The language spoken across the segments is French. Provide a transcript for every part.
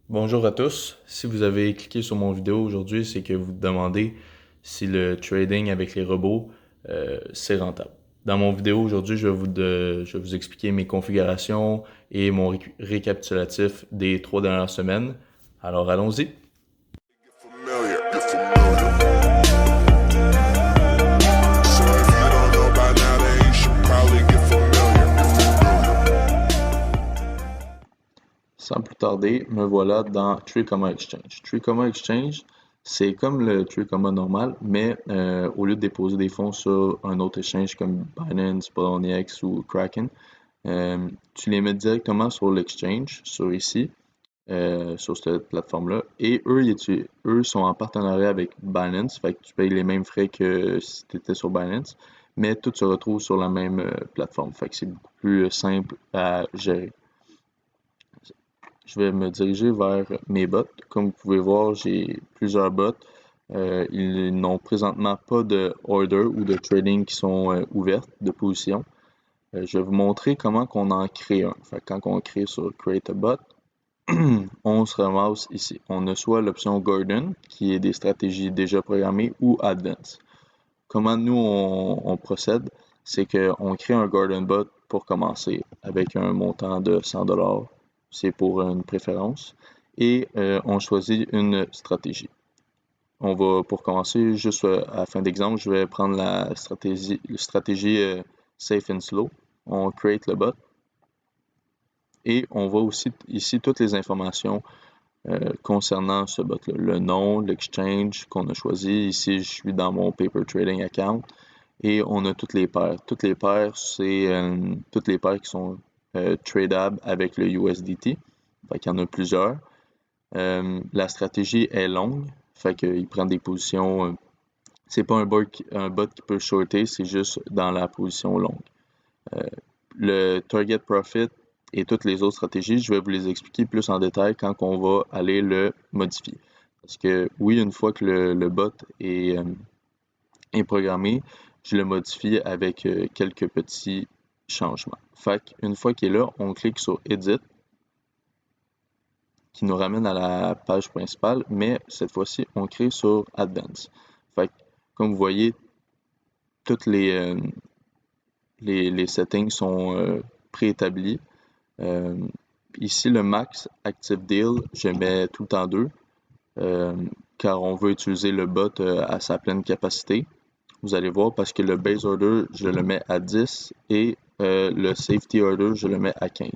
Bonjour à tous. Si vous avez cliqué sur mon vidéo aujourd'hui, c'est que vous demandez si le trading avec les robots, c'est rentable. Dans mon vidéo aujourd'hui, je vais vous expliquer mes configurations et mon récapitulatif des 3 dernières semaines. Alors allons-y. Familiar, you're familiar. So if you don't know by now, then you should probably get familiar. Sans plus tarder, me voilà dans Tricoma Exchange. Tricoma Exchange, c'est comme le Tricoma normal, mais au lieu de déposer des fonds sur un autre exchange comme Binance, Poloniex ou Kraken, tu les mets directement sur l'exchange, sur ici, sur cette plateforme-là. Et eux sont en partenariat avec Binance, fait que tu payes les mêmes frais que si tu étais sur Binance, mais tout se retrouve sur la même plateforme. Fait que c'est beaucoup plus simple à gérer. Je vais me diriger vers mes bots. Comme vous pouvez voir, j'ai plusieurs bots. Ils n'ont présentement pas de order ou de trading qui sont ouvertes de position. Je vais vous montrer comment qu'on en crée un. Fait que quand on crée sur Create a Bot, on se ramasse ici. On a soit l'option Gordon, qui est des stratégies déjà programmées, ou Advanced. Comment nous on procède, c'est qu'on crée un Gordon Bot pour commencer avec un montant de 100$. C'est pour une préférence. Et on choisit une stratégie. On va, pour commencer, juste à fin d'exemple, je vais prendre la stratégie Safe and Slow. On create le bot. Et on voit aussi ici toutes les informations concernant ce bot-là. Le nom, l'exchange qu'on a choisi. Ici, je suis dans mon Paper Trading Account. Et on a toutes les paires. Toutes les paires, c'est toutes les paires qui sont tradables avec le USDT. Fait qu'il y en a plusieurs. La stratégie est longue. Fait qu'il prend des positions. C'est pas un bot qui peut shorter, c'est juste dans la position longue. Le target profit et toutes les autres stratégies, je vais vous les expliquer plus en détail quand on va aller le modifier. Parce que oui, une fois que le bot est programmé, je le modifie avec quelques petits changements. Fait qu'une fois qu'il est là, on clique sur Edit, qui nous ramène à la page principale, mais cette fois-ci, on crée sur Advanced. Fait que, comme vous voyez, toutes les settings sont préétablis. Ici, le max active deal, je mets tout le temps 2, car on veut utiliser le bot à sa pleine capacité. Vous allez voir parce que le base order, je le mets à 10 et le safety order, je le mets à 15.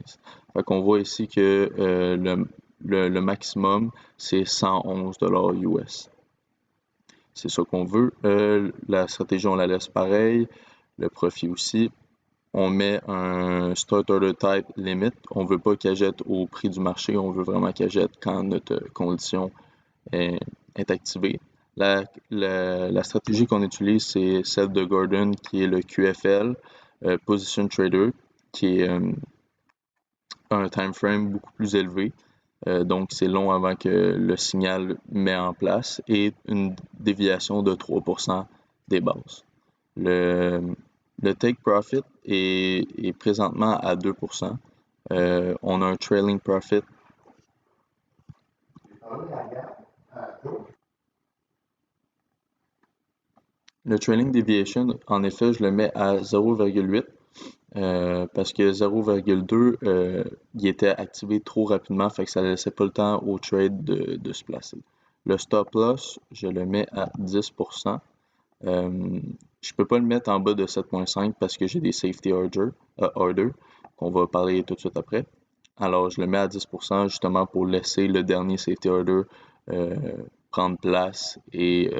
Fait qu'on voit ici que le maximum, c'est 111$ US. C'est ça qu'on veut. La stratégie, on la laisse pareil. Le profit aussi. On met un start order type limit. On ne veut pas qu'elle jette au prix du marché. On veut vraiment qu'elle jette quand notre condition est activée. La stratégie qu'on utilise, c'est celle de Gordon, qui est le QFL, Position Trader, qui est un time frame beaucoup plus élevé. Donc, c'est long avant que le signal met en place et une déviation de 3% des bases. Le take profit est présentement à 2%. On a un trailing profit. Le trailing deviation, en effet, je le mets à 0,8 parce que 0,2, il était activé trop rapidement, fait que ça ne laissait pas le temps au trade de se placer. Le stop loss, je le mets à 10%. Je peux pas le mettre en bas de 7.5 parce que j'ai des safety order qu'on va parler tout de suite après. Alors, je le mets à 10% justement pour laisser le dernier safety order prendre place et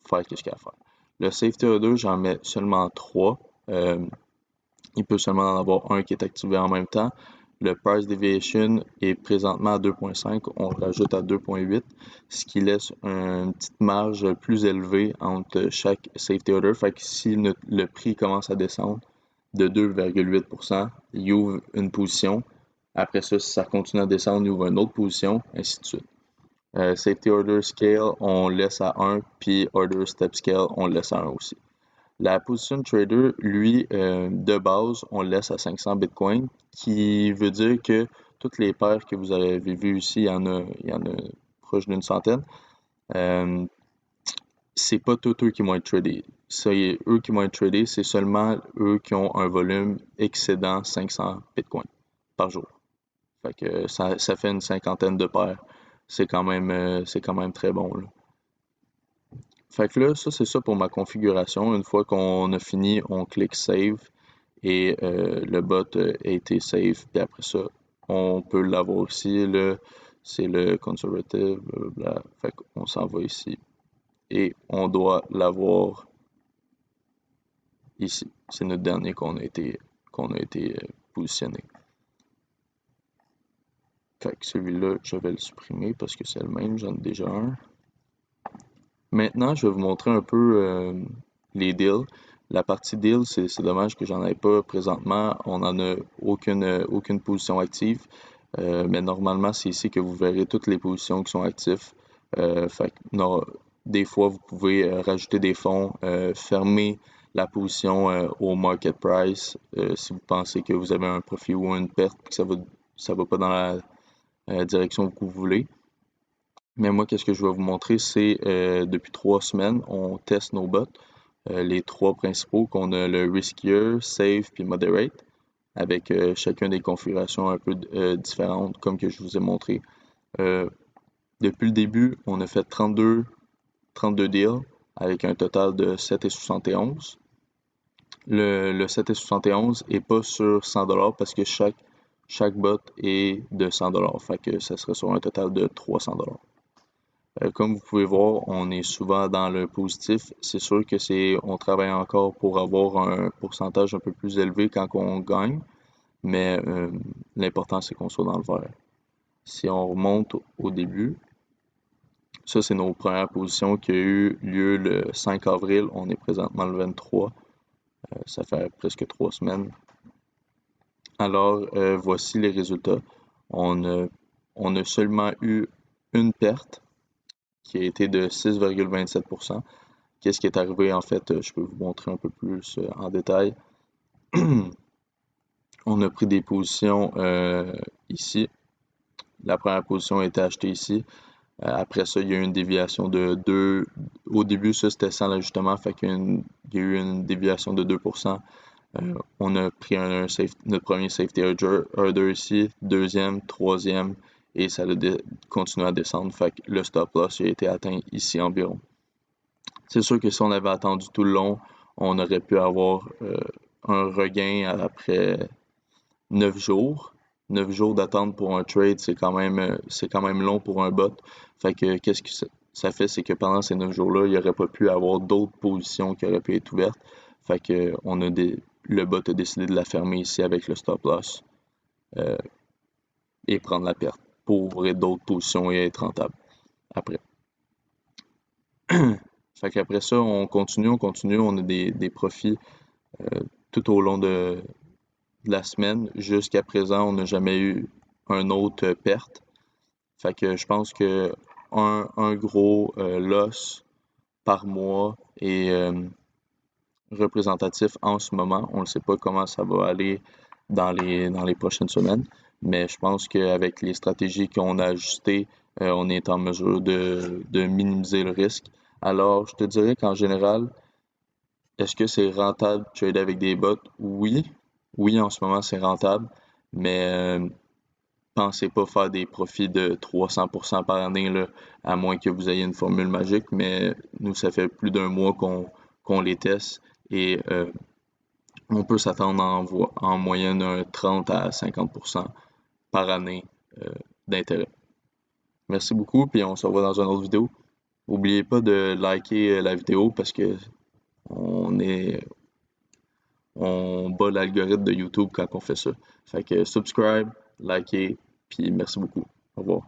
faire ce qu'il y a à faire. Le safety order, j'en mets seulement 3. Il peut seulement en avoir un qui est activé en même temps. Le price deviation est présentement à 2.5, on le rajoute à 2.8, ce qui laisse une petite marge plus élevée entre chaque safety order. Fait que si le prix commence à descendre de 2,8%, il ouvre une position. Après ça, si ça continue à descendre, il ouvre une autre position, ainsi de suite. Safety order scale, on laisse à 1, puis order step scale, on le laisse à 1 aussi. La position trader, lui, de base, on le laisse à 500 Bitcoin, qui veut dire que toutes les paires que vous avez vues ici, il y en a proche d'une centaine. C'est pas tous eux qui vont être tradés. Eux qui vont être tradés, c'est seulement eux qui ont un volume excédant 500 Bitcoin par jour. Fait que ça fait une cinquantaine de paires. C'est quand même très bon, là. Fait que là, ça c'est ça pour ma configuration. Une fois qu'on a fini, on clique Save et le bot a été save. Puis après ça, on peut l'avoir ici. Là, c'est le conservative, blablabla. Fait qu'on s'en va ici. Et on doit l'avoir ici. C'est notre dernier qu'on a été positionné. Fait que celui-là, je vais le supprimer parce que c'est le même, j'en ai déjà un. Maintenant, je vais vous montrer un peu les deals. La partie deal, c'est dommage que j'en ai pas présentement. On n'en a aucune position active. Mais normalement, c'est ici que vous verrez toutes les positions qui sont actives. Fait que, non, des fois, vous pouvez rajouter des fonds, fermer la position au market price si vous pensez que vous avez un profit ou une perte, que ça va pas dans la direction que vous voulez. Mais moi, qu'est-ce que je vais vous montrer, c'est depuis 3 semaines, on teste nos bots, les 3 principaux, qu'on a le Riskier, Safe puis Moderate, avec chacun des configurations un peu différentes, comme que je vous ai montré. Depuis le début, on a fait 32 deals, avec un total de 7,71. Le 7,71 n'est pas sur 100$ parce que chaque bot est de 100$, fait que ça serait sur un total de 300$. Comme vous pouvez voir, on est souvent dans le positif. C'est sûr que on travaille encore pour avoir un pourcentage un peu plus élevé quand on gagne, mais l'important c'est qu'on soit dans le vert. Si on remonte au début, ça c'est nos premières positions qui ont eu lieu le 5 avril. On est présentement le 23. Ça fait presque 3 semaines. Alors, voici les résultats. On a seulement eu une perte qui a été de 6,27%. Qu'est-ce qui est arrivé en fait? Je peux vous montrer un peu plus en détail. On a pris des positions ici. La première position a été achetée ici. Après ça, il y a eu une déviation de 2. Au début, ça c'était sans l'ajustement, fait qu'il y a eu une déviation de 2%. On a pris notre premier safety order ici, deuxième, troisième, et ça a continué à descendre. Fait que le stop loss a été atteint ici environ. C'est sûr que si on avait attendu tout le long, on aurait pu avoir un regain après 9 jours. 9 jours d'attente pour un trade, c'est quand même long pour un bot. Fait que qu'est-ce que ça fait, c'est que pendant ces 9 jours-là, il n'y aurait pas pu avoir d'autres positions qui auraient pu être ouvertes. Fait que le bot a décidé de la fermer ici avec le stop loss et prendre la perte pour ouvrir d'autres positions et être rentable après. Fait qu'après ça, on continue, on a des profits tout au long de la semaine. Jusqu'à présent, on n'a jamais eu une autre perte. Fait que je pense que un gros loss par mois est représentatif en ce moment. On ne sait pas comment ça va aller dans les prochaines semaines, mais je pense qu'avec les stratégies qu'on a ajustées, on est en mesure de minimiser le risque. Alors, je te dirais qu'en général, est-ce que c'est rentable de trader avec des bots? Oui. Oui, en ce moment, c'est rentable, mais pensez pas faire des profits de 300% par année, là, à moins que vous ayez une formule magique, mais nous, ça fait plus d'un mois qu'on les teste et on peut s'attendre en moyenne un 30 à 50% par année d'intérêt. Merci beaucoup, puis on se revoit dans une autre vidéo. N'oubliez pas de liker la vidéo parce que on bat l'algorithme de YouTube quand on fait ça. Fait que subscribe, likez, puis merci beaucoup. Au revoir.